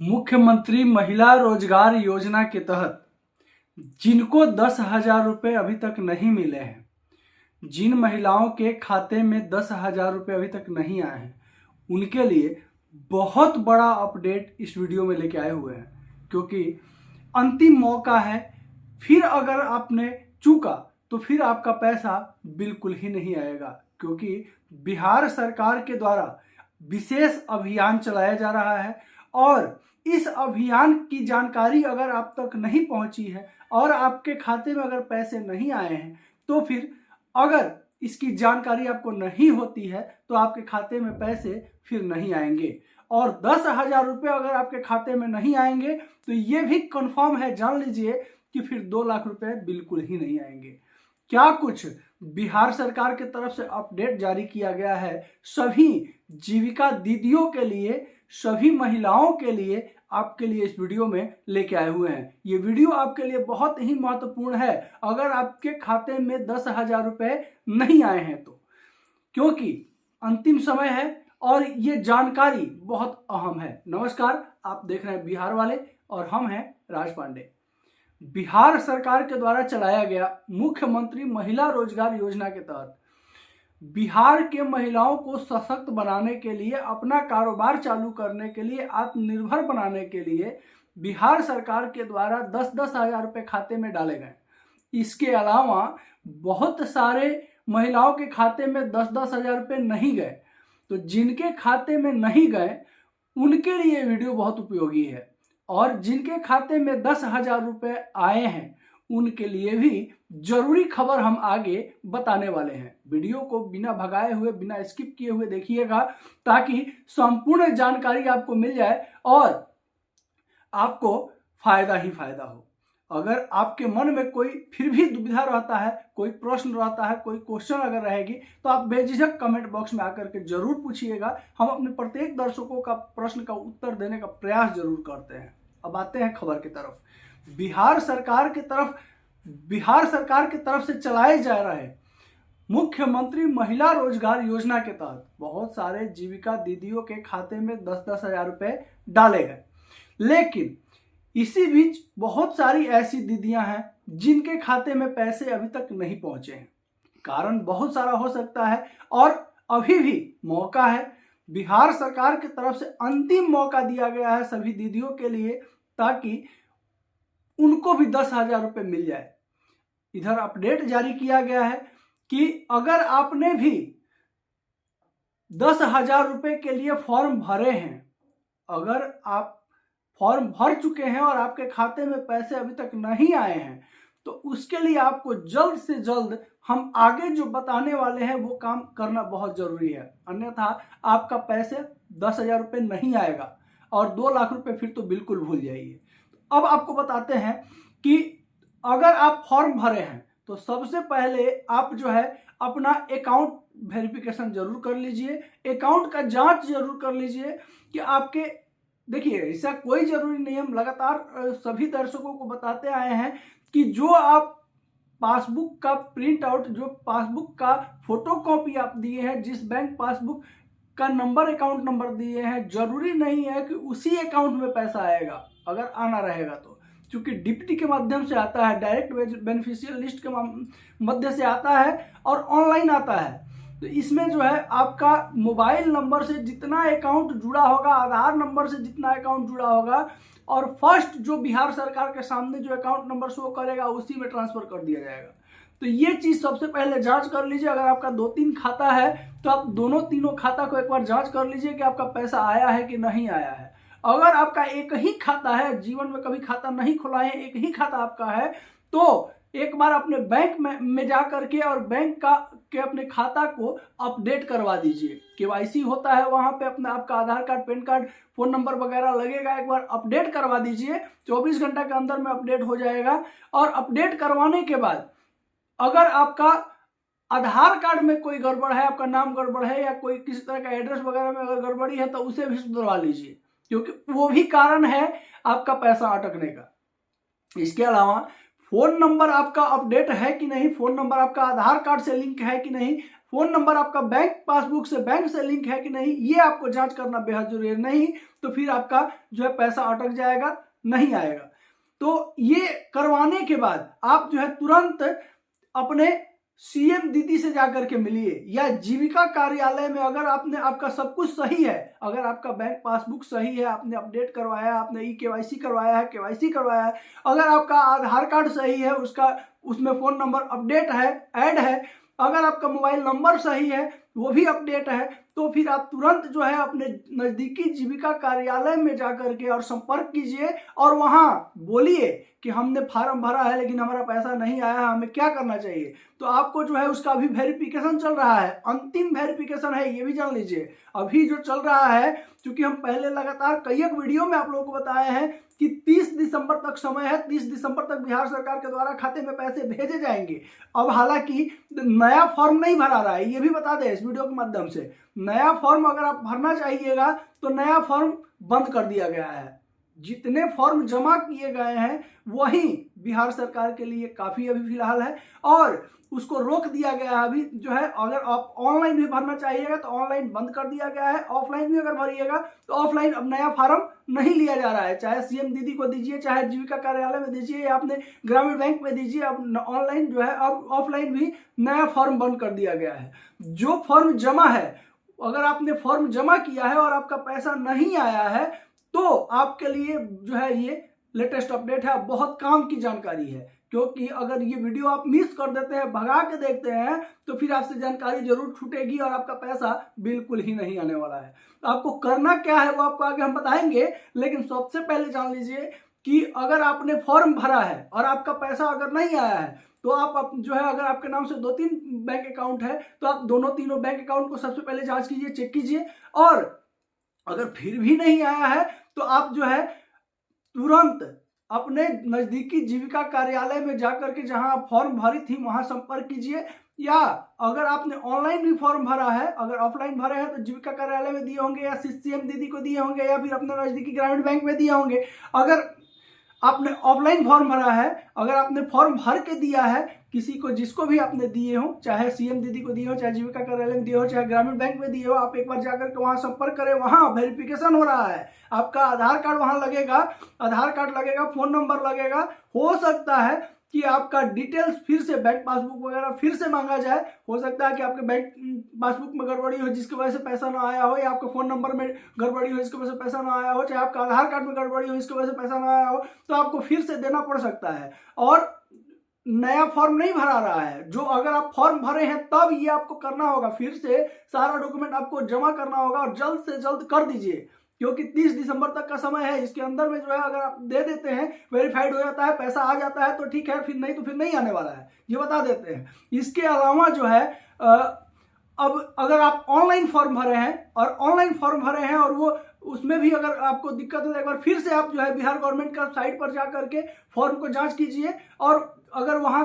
मुख्यमंत्री महिला रोजगार योजना के तहत जिनको 10,000 रुपये अभी तक नहीं मिले हैं, जिन महिलाओं के खाते में 10,000 रुपये अभी तक नहीं आए हैं, उनके लिए बहुत बड़ा अपडेट इस वीडियो में लेके आए हुए हैं। क्योंकि अंतिम मौका है, फिर अगर आपने चूका तो फिर आपका पैसा बिल्कुल ही नहीं आएगा। क्योंकि बिहार सरकार के द्वारा विशेष अभियान चलाया जा रहा है और इस अभियान की जानकारी अगर आप तक नहीं पहुंची है और आपके खाते में अगर पैसे नहीं आए हैं, तो फिर अगर इसकी जानकारी आपको नहीं होती है तो आपके खाते में पैसे फिर नहीं आएंगे। और 10,000 रुपये अगर आपके खाते में नहीं आएंगे तो ये भी कंफर्म है, जान लीजिए कि फिर 2 लाख रुपए बिल्कुल ही नहीं आएंगे। क्या कुछ बिहार सरकार की तरफ से अपडेट जारी किया गया है सभी जीविका दीदियों के लिए, सभी महिलाओं के लिए, आपके लिए इस वीडियो में लेके आए हुए हैं। ये वीडियो आपके लिए बहुत ही महत्वपूर्ण है अगर आपके खाते में 10,000 रुपये नहीं आए हैं तो, क्योंकि अंतिम समय है और ये जानकारी बहुत अहम है। नमस्कार, आप देख रहे हैं बिहार वाले और हम हैं राज पांडे। बिहार सरकार के द्वारा चलाया गया मुख्यमंत्री महिला रोजगार योजना के तहत बिहार के महिलाओं को सशक्त बनाने के लिए, अपना कारोबार चालू करने के लिए, आत्मनिर्भर बनाने के लिए बिहार सरकार के द्वारा 10-10 हजार रुपये खाते में डाले गए। इसके अलावा बहुत सारे महिलाओं के खाते में 10-10 हजार रुपये नहीं गए, तो जिनके खाते में नहीं गए उनके लिए वीडियो बहुत उपयोगी है और जिनके खाते में 10,000 रुपये आए हैं उनके लिए भी जरूरी खबर हम आगे बताने वाले हैं। वीडियो को बिना भगाए हुए, बिना स्किप किए हुए देखिएगा ताकि संपूर्ण जानकारी आपको मिल जाए और आपको फायदा ही फायदा हो। अगर आपके मन में कोई फिर भी दुविधा रहता है, कोई प्रश्न रहता है, कोई क्वेश्चन अगर रहेगी तो आप बेझिझक कमेंट बॉक्स में आकर के जरूर पूछिएगा। हम अपने प्रत्येक दर्शकों का प्रश्न का उत्तर देने का प्रयास जरूर करते हैं। अब आते हैं खबर की तरफ। बिहार सरकार की तरफ से चलाए जा रहे मुख्यमंत्री महिला रोजगार योजना के तहत बहुत सारे जीविका दीदियों के खाते में 10-10 हजार रुपये डाले गए, लेकिन इसी बीच बहुत सारी ऐसी दीदियां हैं जिनके खाते में पैसे अभी तक नहीं पहुंचे हैं। कारण बहुत सारा हो सकता है और अभी भी मौका है। बिहार सरकार की तरफ से अंतिम मौका दिया गया है सभी दीदियों के लिए ताकि उनको भी 10,000 रुपये मिल जाए। इधर अपडेट जारी किया गया है कि अगर आपने भी 10,000 रुपये के लिए फॉर्म भरे हैं, अगर आप फॉर्म भर चुके हैं और आपके खाते में पैसे अभी तक नहीं आए हैं, तो उसके लिए आपको जल्द से जल्द हम आगे जो बताने वाले हैं वो काम करना बहुत जरूरी है। अन्यथा आपका पैसे 10,000 रुपये नहीं आएगा और 2 लाख रुपये फिर तो बिल्कुल भूल जाइए। अब आपको बताते हैं कि अगर आप फॉर्म भरे हैं तो सबसे पहले आप जो है अपना अकाउंट वेरिफिकेशन जरूर कर लीजिए, अकाउंट का जांच जरूर कर लीजिए कि आपके, देखिए ऐसा कोई जरूरी नहीं, हम लगातार सभी दर्शकों को बताते आए हैं कि जो आप पासबुक का प्रिंट आउट, जो पासबुक का फोटो कॉपी आप दिए हैं, जिस बैंक पासबुक का नंबर, अकाउंट नंबर दिए हैं, जरूरी नहीं है कि उसी अकाउंट में पैसा आएगा। अगर आना रहेगा तो, क्योंकि डीपीटी के माध्यम से आता है, डायरेक्ट बेनिफिशियल लिस्ट के मध्य से आता है और ऑनलाइन आता है, तो इसमें जो है आपका मोबाइल नंबर से जितना अकाउंट जुड़ा होगा, आधार नंबर से जितना अकाउंट जुड़ा होगा और फर्स्ट जो बिहार सरकार के सामने जो अकाउंट नंबर शो करेगा उसी में ट्रांसफर कर दिया जाएगा। तो ये चीज सबसे पहले जांच कर लीजिए। अगर आपका 2-3 खाता है तो आप दोनों तीनों खाता को एक बार जांच कर लीजिए कि आपका पैसा आया है कि नहीं आया है। अगर आपका एक ही खाता है, जीवन में कभी खाता नहीं खुला है, एक ही खाता आपका है, तो एक बार अपने बैंक में जा करके और बैंक के अपने खाता को अपडेट करवा दीजिए। केवाईसी होता है वहां पे, अपना आपका Aadhaar card, PAN card, phone number वगैरह लगेगा, एक बार अपडेट करवा दीजिए। 24 घंटा के अंदर में अपडेट हो जाएगा। और अपडेट करवाने के बाद अगर आपका आधार कार्ड में कोई गड़बड़ है, आपका नाम गड़बड़ है या कोई किसी तरह का एड्रेस वगैरह में अगर गड़बड़ी है तो उसे भी सुधरवा लीजिए, क्योंकि वो भी कारण है आपका पैसा अटकने का। इसके अलावा फोन नंबर आपका अपडेट है कि नहीं, फोन नंबर आपका आधार कार्ड से लिंक है कि नहीं, फोन नंबर आपका बैंक पासबुक से, बैंक से लिंक है कि नहीं, ये आपको जांच करना बेहद जरूरी है। नहीं तो फिर आपका जो है पैसा अटक जाएगा, नहीं आएगा। तो ये करवाने के बाद आप जो है तुरंत अपने सीएम दीदी से जाकर के मिलिए, या जीविका कार्यालय में अगर आपका सब कुछ सही है, अगर आपका बैंक पासबुक सही है, आपने अपडेट करवाया है, आपने केवाईसी करवाया है, केवाईसी करवाया है, अगर आपका आधार कार्ड सही है, उसमें फोन नंबर अपडेट है, ऐड है, अगर आपका मोबाइल नंबर सही है, वो भी अपडेट है, तो फिर आप तुरंत जो है अपने नजदीकी जीविका कार्यालय में जाकर के और संपर्क कीजिए और वहां बोलिए कि हमने फॉर्म भरा है लेकिन हमारा पैसा नहीं आया, हमें क्या करना चाहिए। तो आपको जो है उसका अभी वेरिफिकेशन चल रहा है, अंतिम वेरिफिकेशन है, ये भी जान लीजिए। अभी जो चल रहा है, क्योंकि हम पहले लगातार कई एक वीडियो में आप लोगों को बताए हैं कि 30 दिसंबर तक समय है, 30 दिसंबर तक बिहार सरकार के द्वारा खाते में पैसे भेजे जाएंगे। अब हालांकि नया फॉर्म नहीं भरा रहा है, ये भी बता दें इस वीडियो के माध्यम से। नया फॉर्म अगर आप भरना चाहिएगा तो नया फॉर्म बंद कर दिया गया है। जितने फॉर्म जमा किए गए हैं वही बिहार सरकार के लिए काफी अभी फिलहाल है, और उसको रोक दिया गया है अभी जो है। अगर आप ऑनलाइन भी भरना चाहिएगा तो ऑनलाइन बंद कर दिया गया है, ऑफलाइन भी अगर भरिएगा तो ऑफलाइन अब नया फॉर्म नहीं लिया जा रहा है। चाहे सीएम दीदी को दीजिए, चाहे जीविका कार्यालय में दीजिए, या आपने ग्रामीण बैंक में दीजिए, अब ऑनलाइन जो है, अब ऑफलाइन भी नया फॉर्म बंद कर दिया गया है। जो फॉर्म जमा है, अगर आपने फॉर्म जमा किया है और आपका पैसा नहीं आया है तो आपके लिए जो है ये लेटेस्ट अपडेट है, बहुत काम की जानकारी है। क्योंकि अगर ये वीडियो आप मिस कर देते हैं, भगा के देखते हैं, तो फिर आपसे जानकारी जरूर छूटेगी और आपका पैसा बिल्कुल ही नहीं आने वाला है। तो आपको करना क्या है वो आपको आगे हम बताएंगे, लेकिन सबसे पहले जान लीजिए कि अगर आपने फॉर्म भरा है और आपका पैसा अगर नहीं आया है तो आप जो है, अगर आपके नाम से 2-3 बैंक अकाउंट है तो आप तीनों बैंक अकाउंट को सबसे पहले जांच कीजिए, चेक कीजिए। और अगर फिर भी नहीं आया है तो आप जो है तुरंत अपने नजदीकी जीविका कार्यालय में जाकर के जहां आप फॉर्म भरी थी वहां संपर्क कीजिए, या अगर आपने ऑनलाइन भी फॉर्म भरा है, अगर ऑफलाइन भरे हैं तो जीविका कार्यालय में दिए होंगे, या सीएम दीदी को दिए होंगे, या फिर अपने नजदीकी ग्रामीण बैंक में दिए होंगे। अगर आपने ऑफलाइन फॉर्म भरा है, अगर आपने फॉर्म भर के दिया है किसी को, जिसको भी आपने दिए हो, चाहे सीएम दीदी को दिए हो, चाहे जीविका कार्यालय में दिए हो, चाहे ग्रामीण बैंक में दिए हो, आप एक बार जाकर के वहां संपर्क करें। वहां वेरिफिकेशन हो रहा है, आपका आधार कार्ड वहां लगेगा, आधार कार्ड लगेगा, फोन नंबर लगेगा। हो सकता है कि आपका डिटेल्स फिर से, बैंक पासबुक वगैरह फिर से मांगा जाए। हो सकता है कि आपके बैंक पासबुक में गड़बड़ी हो जिसकी वजह से पैसा ना आया हो, या आपके फोन नंबर में गड़बड़ी हो जिसकी वजह से पैसा ना आया हो, चाहे आपका आधार कार्ड में गड़बड़ी हो जिसकी वजह से पैसा ना आया हो, तो आपको फिर से देना पड़ सकता है। और नया फॉर्म नहीं भरा रहा है, जो अगर आप फॉर्म भरे हैं तब ये आपको करना होगा, फिर से सारा डॉक्यूमेंट आपको जमा करना होगा, और जल्द से जल्द कर दीजिए, क्योंकि 30 दिसंबर तक का समय है। इसके अंदर में जो है अगर आप दे देते हैं, वेरीफाइड हो जाता है, पैसा आ जाता है तो ठीक है, फिर नहीं तो फिर नहीं आने वाला है, ये बता देते हैं। इसके अलावा जो है अब अगर आप ऑनलाइन फॉर्म भरे हैं और वो उसमें भी अगर आपको दिक्कत हो तो एक बार फिर से आप जो है बिहार गवर्नमेंट का साइट पर जा करके फॉर्म को जांच कीजिए, और अगर वहां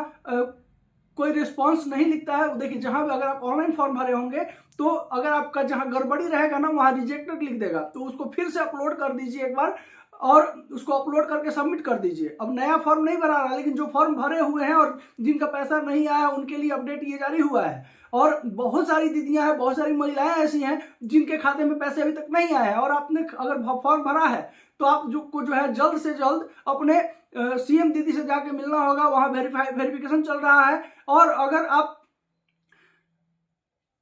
कोई रिस्पांस नहीं लिखता है, देखिए जहां भी अगर आप ऑनलाइन फॉर्म भरे होंगे तो अगर आपका जहां गड़बड़ी रहेगा ना वहां रिजेक्टेड लिख देगा, तो उसको फिर से अपलोड कर दीजिए एक बार, और उसको अपलोड करके सबमिट कर दीजिए। अब नया फॉर्म नहीं भरा रहा, लेकिन जो फॉर्म भरे हुए हैं और जिनका पैसा नहीं आया उनके लिए अपडेट ये जारी हुआ है। और बहुत सारी दीदियां हैं, बहुत सारी महिलाएं ऐसी हैं जिनके खाते में पैसे अभी तक नहीं आए हैं, और आपने अगर फॉर्म भरा है तो आप जो है जल्द से जल्द अपने सीएम दीदी से जाके मिलना होगा, वहां वेरिफिकेशन चल रहा है। और अगर आप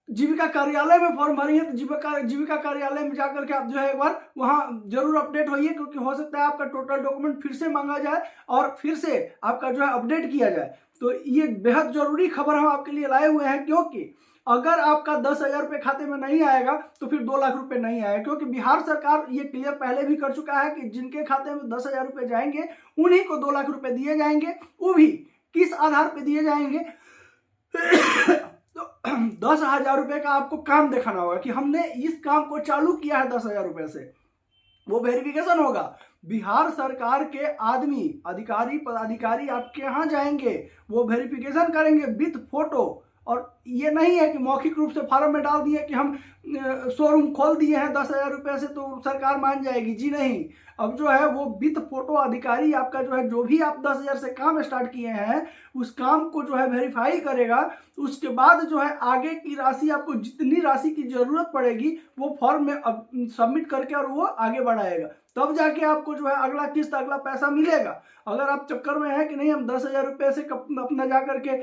जीविका कार्यालय में फॉर्म भरी है तो जीविका कार्यालय में जाकर के आप जो है एक बार वहां जरूर अपडेट होइए, क्योंकि हो सकता है आपका टोटल डॉक्यूमेंट फिर से मांगा जाए और फिर से आपका जो है अपडेट किया जाए। तो ये बेहद जरूरी खबर हम आपके लिए लाए हुए हैं, क्योंकि अगर आपका 10,000 रुपये खाते में नहीं आएगा तो फिर 2 लाख रुपए नहीं आएगा, क्योंकि बिहार सरकार ये क्लियर पहले भी कर चुका है कि जिनके खाते में 10,000 रुपये जाएंगे उन्हीं को 2 लाख रुपए दिए जाएंगे। वो भी किस आधार पर दिए जाएंगे तो 10,000 रुपये का आपको काम दिखाना होगा कि हमने इस काम को चालू किया है 10,000 रुपये से, वो वेरिफिकेशन होगा। बिहार सरकार के आदमी, अधिकारी, पदाधिकारी आपके यहाँ जाएंगे, वो वेरिफिकेशन करेंगे विथ फोटो, और ये नहीं है कि मौखिक रूप से फार्म में डाल दिए कि हम शोरूम खोल दिए हैं 10,000 रुपये से तो सरकार मान जाएगी। जी नहीं, अब जो है वो विद फोटो अधिकारी आपका जो है जो भी आप 10,000 से काम स्टार्ट किए हैं उस काम को जो है वेरीफाई करेगा। उसके बाद जो है आगे की राशि, आपको जितनी राशि की जरूरत पड़ेगी वो फॉर्म में सबमिट करके और वो आगे बढ़ाएगा, तब जाके आपको जो है अगला किस्त, अगला पैसा मिलेगा। अगर आप चक्कर में है कि नहीं हम 10,000 रुपये से अपना जा करके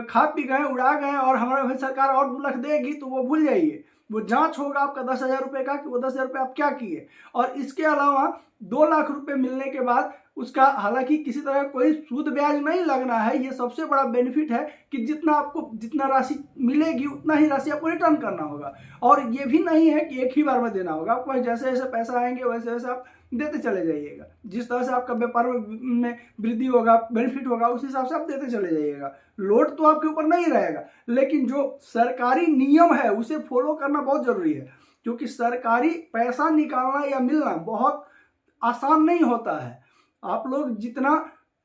खा पी गए, उड़ा गए और हमारा सरकार और 2 लाख देगी, तो वो भूल जाइए। वो जांच होगा आपका 10,000 रुपये का कि वो 10,000 रुपये आप क्या किए। और इसके अलावा 2 लाख रुपए मिलने के बाद उसका हालांकि किसी तरह का कोई सूद ब्याज नहीं लगना है। ये सबसे बड़ा बेनिफिट है कि जितना राशि मिलेगी उतना ही राशि आपको रिटर्न करना होगा। और ये भी नहीं है कि एक ही बार में देना होगा, आपको जैसे जैसे पैसा आएंगे वैसे वैसे आप देते चले जाइएगा। जिस तरह से आपका व्यापार में वृद्धि होगा, बेनिफिट होगा, उस हिसाब से आप देते चले जाइएगा। लोड तो आपके ऊपर नहीं रहेगा, लेकिन जो सरकारी नियम है उसे फॉलो करना बहुत जरूरी है, क्योंकि सरकारी पैसा निकालना या मिलना बहुत आसान नहीं होता है। आप लोग जितना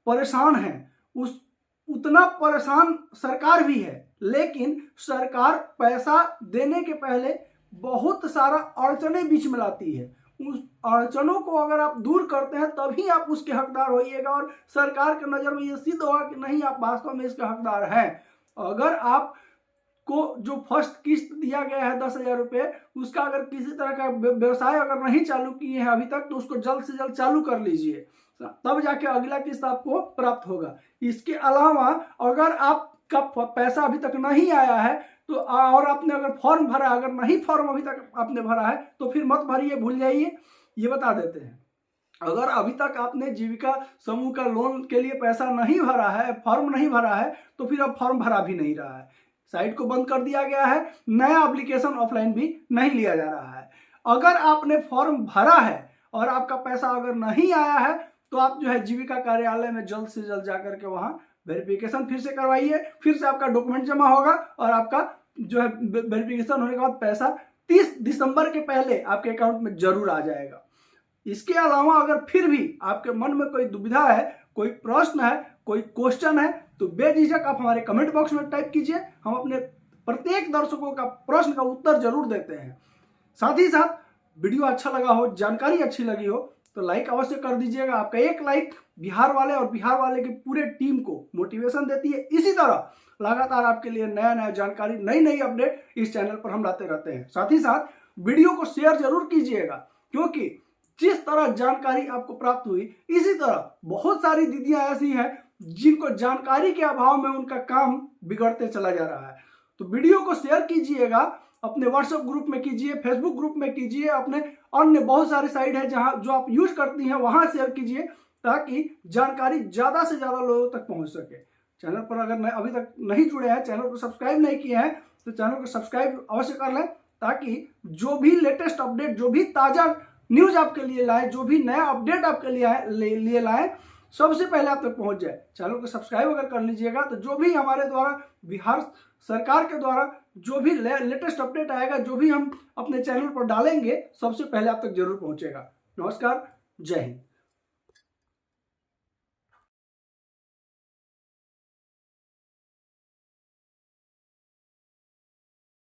परेशान हैं उतना परेशान सरकार भी है, लेकिन सरकार पैसा देने के पहले बहुत सारा अड़चने बीच में लाती है। उस अड़चनों को अगर आप दूर करते हैं तभी आप उसके हकदार होइएगा और सरकार के नज़र में ये सिद्ध होगा कि नहीं आप वास्तव में इसके हकदार हैं। अगर आप को जो फर्स्ट किस्त दिया गया है 10,000 रुपये, उसका अगर किसी तरह का व्यवसाय अगर नहीं चालू किए हैं अभी तक, तो उसको जल्द से जल्द चालू कर लीजिए, तब जाके अगला किस्त आपको प्राप्त होगा। इसके अलावा अगर आपका पैसा अभी तक नहीं आया है तो और आपने अगर फॉर्म भरा, अगर नहीं फॉर्म अभी तक आपने भरा है तो फिर मत भरिए, भूल जाइए। ये बता देते हैं, अगर अभी तक आपने जीविका समूह का लोन के लिए पैसा नहीं भरा है, फॉर्म नहीं भरा है, तो फिर अब फॉर्म भरा भी नहीं रहा है, साइट को बंद कर दिया गया है, नया एप्लीकेशन ऑफलाइन भी नहीं लिया जा रहा है। अगर आपने फॉर्म भरा है और आपका पैसा अगर नहीं आया है तो आप जो है जीविका कार्यालय में जल्द से जल्द जाकर के वहां वेरिफिकेशन फिर से करवाइए, फिर से आपका डॉक्यूमेंट जमा होगा और आपका जो है वेरिफिकेशन होने के बाद पैसा 30 दिसंबर के पहले आपके अकाउंट में जरूर आ जाएगा। इसके अलावा अगर फिर भी आपके मन में कोई दुविधा है, कोई प्रश्न है, कोई क्वेश्चन है, तो बेझिझक आप हमारे कमेंट बॉक्स में टाइप कीजिए। हम अपने प्रत्येक दर्शकों का प्रश्न का उत्तर जरूर देते हैं। साथ ही साथ वीडियो अच्छा लगा हो, जानकारी अच्छी लगी हो तो लाइक अवश्य कर दीजिएगा। आपका एक लाइक बिहार वाले और बिहार वाले की पूरे टीम को मोटिवेशन देती है। इसी तरह लगातार आपके लिए नया नया जानकारी, नई नई अपडेट इस चैनल पर हम लाते रहते हैं। साथ ही साथ वीडियो को शेयर जरूर कीजिएगा, क्योंकि जिस तरह जानकारी आपको प्राप्त हुई, इसी तरह बहुत सारी दीदियां ऐसी हैं जिनको जानकारी के अभाव में उनका काम बिगड़ते चला जा रहा है। तो वीडियो को शेयर कीजिएगा, अपने व्हाट्सएप ग्रुप में कीजिए, फेसबुक ग्रुप में कीजिए, अपने अन्य बहुत सारे साइट है जहां जो आप यूज करती हैं वहां शेयर कीजिए, ताकि जानकारी ज्यादा से ज्यादा लोगों तक पहुंच सके। चैनल पर अगर अभी तक नहीं जुड़े हैं, चैनल को सब्सक्राइब नहीं किए हैं, तो चैनल को सब्सक्राइब अवश्य कर लें, ताकि जो भी लेटेस्ट अपडेट, जो भी ताजा न्यूज आपके लिए लाए, जो भी नया अपडेट आपके लिए लाए, सबसे पहले आप तक पहुंच जाए। चैनल को सब्सक्राइब अगर कर लीजिएगा तो जो भी हमारे द्वारा, बिहार सरकार के द्वारा जो भी लेटेस्ट अपडेट आएगा, जो भी हम अपने चैनल पर डालेंगे, सबसे पहले आप तक जरूर पहुंचेगा। नमस्कार, जय हिंद।